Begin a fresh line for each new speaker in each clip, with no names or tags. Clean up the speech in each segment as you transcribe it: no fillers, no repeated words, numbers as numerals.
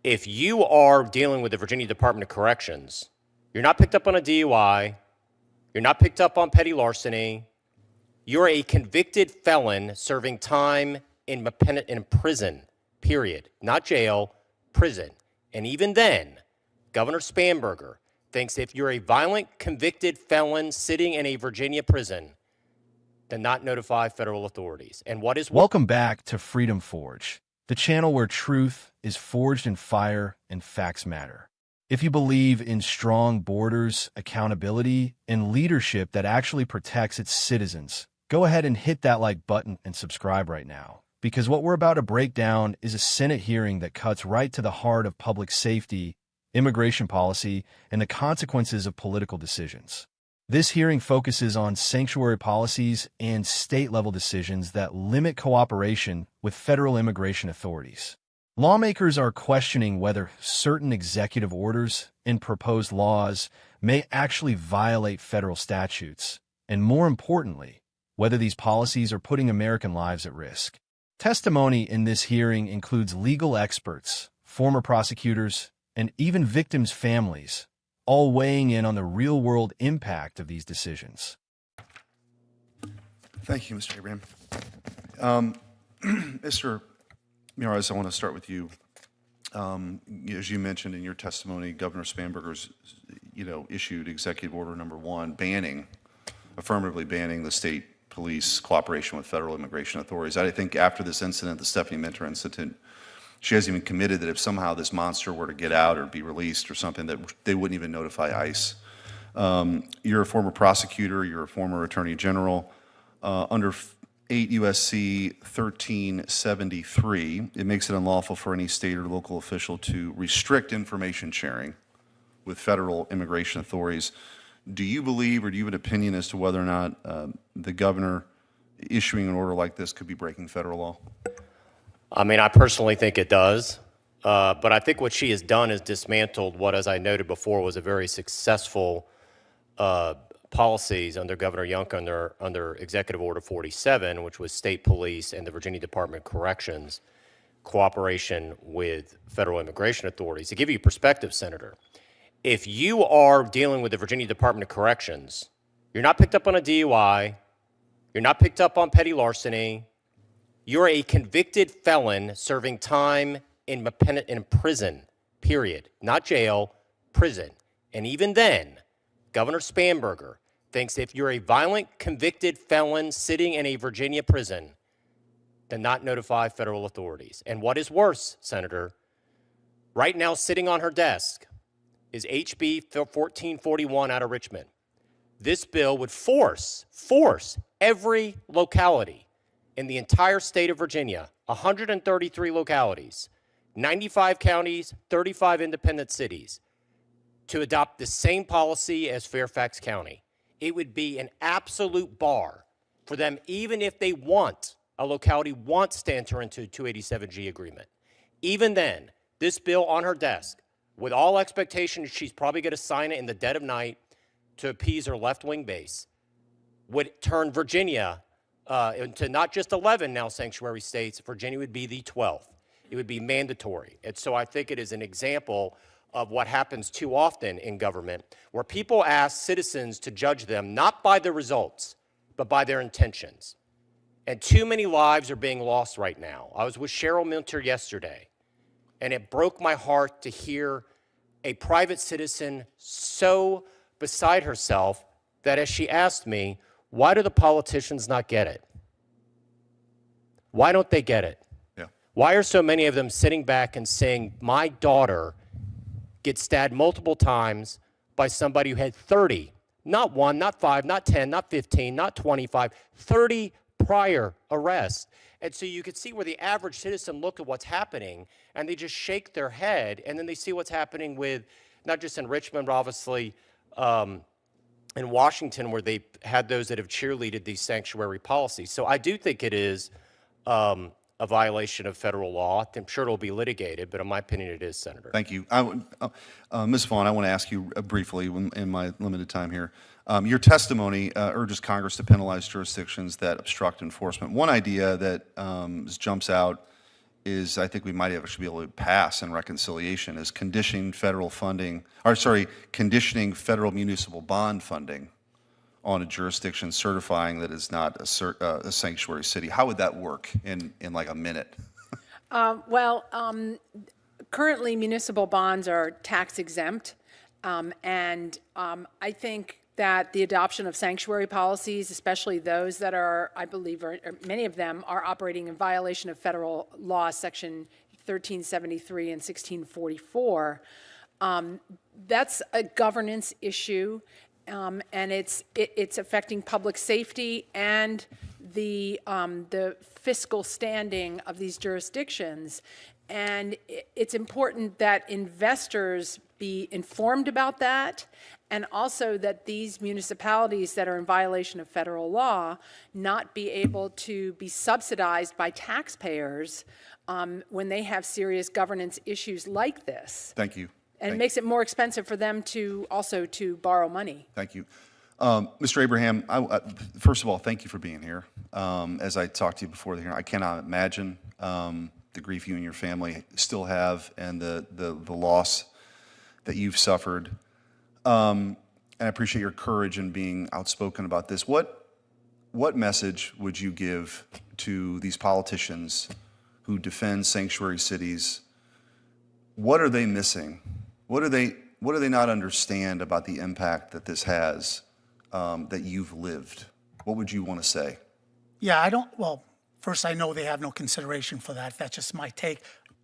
If you are dealing with the Virginia Department of Corrections, you're not picked up on a DUI, you're not picked up on petty larceny, you're a convicted felon serving time in prison, period. Not jail, prison. And even then, Governor Spanberger thinks if you're a violent convicted felon sitting in a Virginia prison, then not notify federal authorities. And what is...
Welcome back to Freedom Forge, the channel where truth is forged in fire and facts matter. If you believe in strong borders, accountability, and leadership that actually protects its citizens, go ahead and hit that like button and subscribe right now. Because what we're about to break down is a Senate hearing that cuts right to the heart of public safety, immigration policy, and the consequences of political decisions. This hearing focuses on sanctuary policies and state-level decisions that limit cooperation with federal immigration authorities. Lawmakers are questioning whether certain executive orders and proposed laws may actually violate federal statutes, and more importantly, whether these policies are putting American lives at risk. Testimony in this hearing includes legal experts, former prosecutors, and even victims' families, all weighing in on the real-world impact of these decisions.
Thank you, Mr. Abraham. Mr. Miyares, I want to start with you. As you mentioned in your testimony, Governor Spanberger's, issued Executive Order Number 1, affirmatively banning the state police cooperation with federal immigration authorities. I think after this incident, the Stephanie Minter incident, she has even committed that if somehow this monster were to get out or be released or something, that they wouldn't even notify ICE. You're a former prosecutor, you're a former attorney general. Under 8 U.S.C. 1373, it makes it unlawful for any state or local official to restrict information sharing with federal immigration authorities. Do you believe, or do you have an opinion as to whether or not the governor issuing an order like this could be breaking federal law?
I mean, I personally think it does. But I think what she has done is dismantled what, as I noted before, was a very successful policies under Governor Youngkin under Executive Order 47, which was state police and the Virginia Department of Corrections cooperation with federal immigration authorities. To give you perspective, Senator, if you are dealing with the Virginia Department of Corrections, you're not picked up on a DUI, you're not picked up on petty larceny, you're a convicted felon serving time in prison, period. Not jail, prison. And even then, Governor Spanberger thinks if you're a violent convicted felon sitting in a Virginia prison, then not notify federal authorities. And what is worse, Senator, right now sitting on her desk is HB 1441 out of Richmond. This bill would force every locality in the entire state of Virginia, 133 localities, 95 counties, 35 independent cities, to adopt the same policy as Fairfax County. It would be an absolute bar for them, even if a locality wants to enter into a 287G agreement. Even then, this bill on her desk, with all expectation she's probably going to sign it in the dead of night to appease her left-wing base, would turn Virginia into not just 11 now sanctuary states. Virginia would be the 12th. It would be mandatory. And so I think it is an example of what happens too often in government, where people ask citizens to judge them not by the results, but by their intentions. And too many lives are being lost right now. I was with Cheryl Minter yesterday, and it broke my heart to hear a private citizen so beside herself that as she asked me, why do the politicians not get it? Why don't they get it?
Yeah.
Why are so many of them sitting back and saying, my daughter gets stabbed multiple times by somebody who had 30, not 1, not 5, not 10, not 15, not 25, 30 prior arrests? And so you could see where the average citizen look at what's happening and they just shake their head, and then they see what's happening with, not just in Richmond, but obviously in Washington, where they had those that have cheerleaded these sanctuary policies. So I do think it is a violation of federal law. I'm sure it'll be litigated, but in my opinion, it is, Senator.
Thank you. Ms. Vaughn, I want to ask you briefly in my limited time here. Your testimony urges Congress to penalize jurisdictions that obstruct enforcement. One idea that jumps out is I think we might actually be able to pass in reconciliation is conditioning federal municipal bond funding on a jurisdiction certifying that is not a sanctuary city. How would that work in like a minute?
Currently municipal bonds are tax exempt. I think that the adoption of sanctuary policies, especially those that are, I believe, many of them are operating in violation of federal law, Section 1373 and 1644, that's a governance issue, and it's affecting public safety and the fiscal standing of these jurisdictions. And it's important that investors be informed about that, and also that these municipalities that are in violation of federal law not be able to be subsidized by taxpayers when they have serious governance issues like this.
Thank you.
And it makes it more expensive for them to borrow money.
Thank you. Mr. Abraham, first of all, thank you for being here. As I talked to you before the hearing, I cannot imagine the grief you and your family still have and the loss that you've suffered. And I appreciate your courage in being outspoken about this. What message would you give to these politicians who defend sanctuary cities? What are they missing? What do they not understand about the impact that this has, that you've lived? What would you want to say?
Yeah, first, I know they have no consideration for that. That's just my take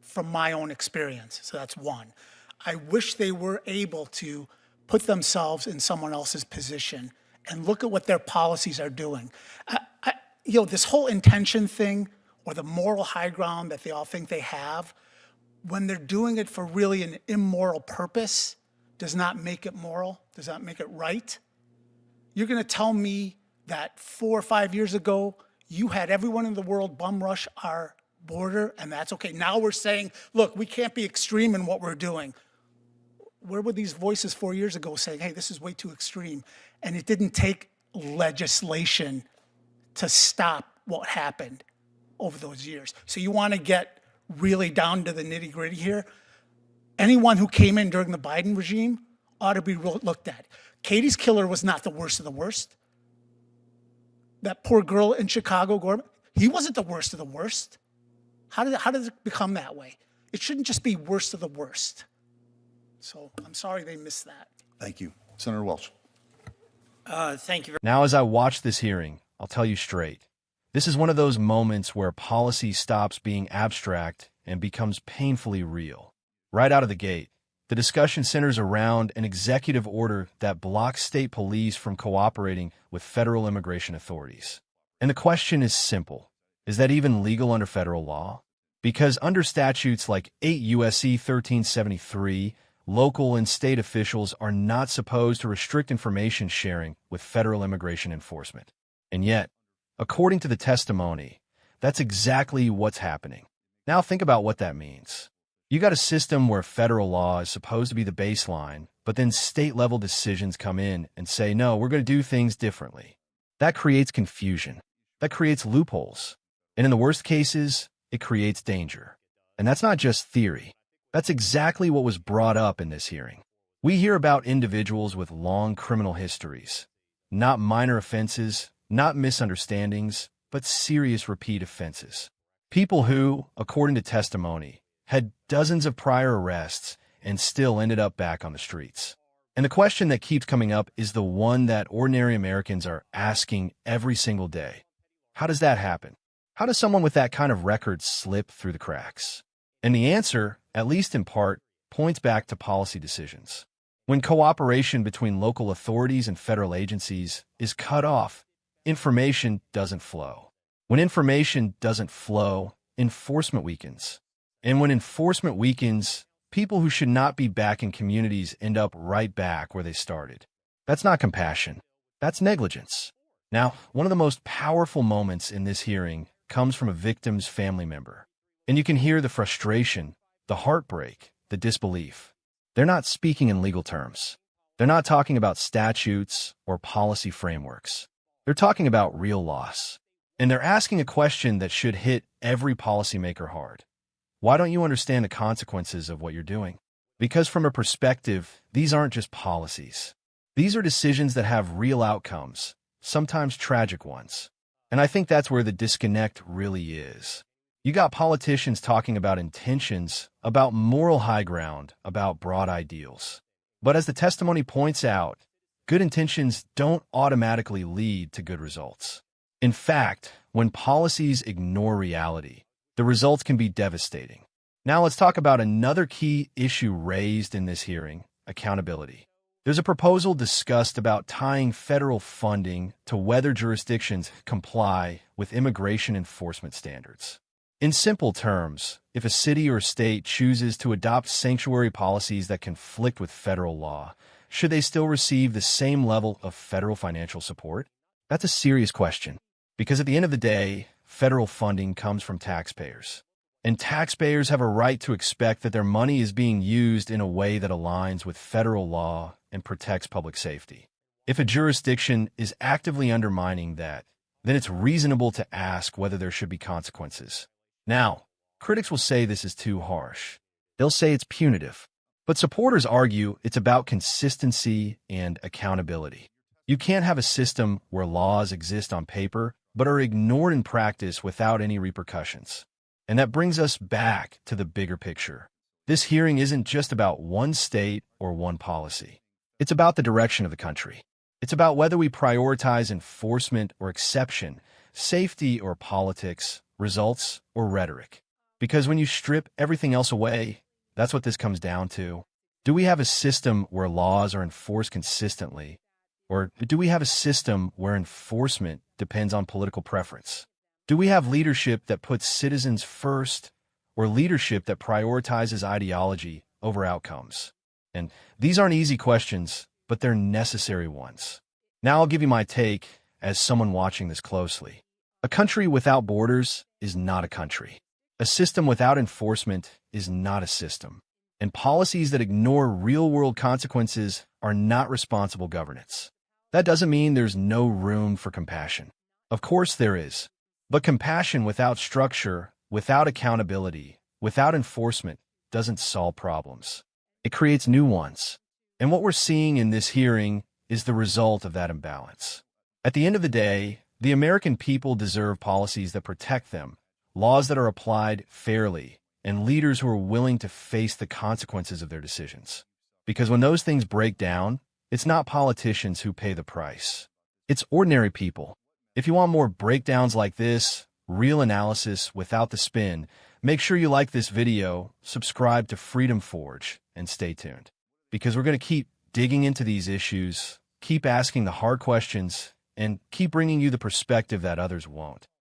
from my own experience. So that's one. I wish they were able to put themselves in someone else's position and look at what their policies are doing. This whole intention thing, or the moral high ground that they all think they have, when they're doing it for really an immoral purpose, does not make it moral, does not make it right. You're going to tell me that 4 or 5 years ago, you had everyone in the world bum rush our border, and that's okay. Now we're saying, look, we can't be extreme in what we're doing. Where were these voices 4 years ago saying, hey, this is way too extreme? And it didn't take legislation to stop what happened over those years. So you want to get really down to the nitty gritty here. Anyone who came in during the Biden regime ought to be looked at. Katie's killer was not the worst of the worst. That poor girl in Chicago, Gorman, he wasn't the worst of the worst. How did it become that way? It shouldn't just be worst of the worst. So I'm sorry they missed that.
Thank you. Senator Welch.
Thank you very
Now, as I watch this hearing, I'll tell you straight. This is one of those moments where policy stops being abstract and becomes painfully real. Right out of the gate, the discussion centers around an executive order that blocks state police from cooperating with federal immigration authorities. And the question is simple. Is that even legal under federal law? Because under statutes like 8 U.S.C. 1373, local and state officials are not supposed to restrict information sharing with federal immigration enforcement. And yet, according to the testimony, that's exactly what's happening. Now think about what that means. You got a system where federal law is supposed to be the baseline, but then state-level decisions come in and say, no, we're going to do things differently. That creates confusion. That creates loopholes. And in the worst cases, it creates danger. And that's not just theory. That's exactly what was brought up in this hearing. We hear about individuals with long criminal histories, not minor offenses, not misunderstandings, but serious repeat offenses. People who, according to testimony, had dozens of prior arrests and still ended up back on the streets. And the question that keeps coming up is the one that ordinary Americans are asking every single day. How does that happen? How does someone with that kind of record slip through the cracks? And the answer, at least in part, points back to policy decisions. When cooperation between local authorities and federal agencies is cut off, information doesn't flow. When information doesn't flow, enforcement weakens. And when enforcement weakens, people who should not be back in communities end up right back where they started. That's not compassion. That's negligence. Now, one of the most powerful moments in this hearing comes from a victim's family member. And you can hear the frustration, the heartbreak, the disbelief. They're not speaking in legal terms. They're not talking about statutes or policy frameworks. They're talking about real loss. And they're asking a question that should hit every policymaker hard. Why don't you understand the consequences of what you're doing? Because from a perspective, these aren't just policies. These are decisions that have real outcomes, sometimes tragic ones. And I think that's where the disconnect really is. You got politicians talking about intentions, about moral high ground, about broad ideals. But as the testimony points out, good intentions don't automatically lead to good results. In fact, when policies ignore reality, the results can be devastating. Now let's talk about another key issue raised in this hearing: accountability. There's a proposal discussed about tying federal funding to whether jurisdictions comply with immigration enforcement standards. In simple terms, if a city or state chooses to adopt sanctuary policies that conflict with federal law, should they still receive the same level of federal financial support? That's a serious question, because at the end of the day, federal funding comes from taxpayers. And taxpayers have a right to expect that their money is being used in a way that aligns with federal law and protects public safety. If a jurisdiction is actively undermining that, then it's reasonable to ask whether there should be consequences. Now, critics will say this is too harsh. They'll say it's punitive. But supporters argue it's about consistency and accountability. You can't have a system where laws exist on paper but are ignored in practice without any repercussions. And that brings us back to the bigger picture. This hearing isn't just about one state or one policy. It's about the direction of the country. It's about whether we prioritize enforcement or exception, safety or politics, results or rhetoric. Because when you strip everything else away, that's what this comes down to. Do we have a system where laws are enforced consistently? Or do we have a system where enforcement depends on political preference? Do we have leadership that puts citizens first, or leadership that prioritizes ideology over outcomes? And these aren't easy questions, but they're necessary ones. Now I'll give you my take as someone watching this closely. A country without borders is not a country. A system without enforcement is not a system. And policies that ignore real-world consequences are not responsible governance. That doesn't mean there's no room for compassion. Of course there is. But compassion without structure, without accountability, without enforcement doesn't solve problems. It creates new ones. And what we're seeing in this hearing is the result of that imbalance. At the end of the day, the American people deserve policies that protect them, laws that are applied fairly, and leaders who are willing to face the consequences of their decisions. Because when those things break down, it's not politicians who pay the price. It's ordinary people. If you want more breakdowns like this, real analysis without the spin, make sure you like this video, subscribe to Freedom Forge, and stay tuned. Because we're going to keep digging into these issues, keep asking the hard questions, and keep bringing you the perspective that others won't.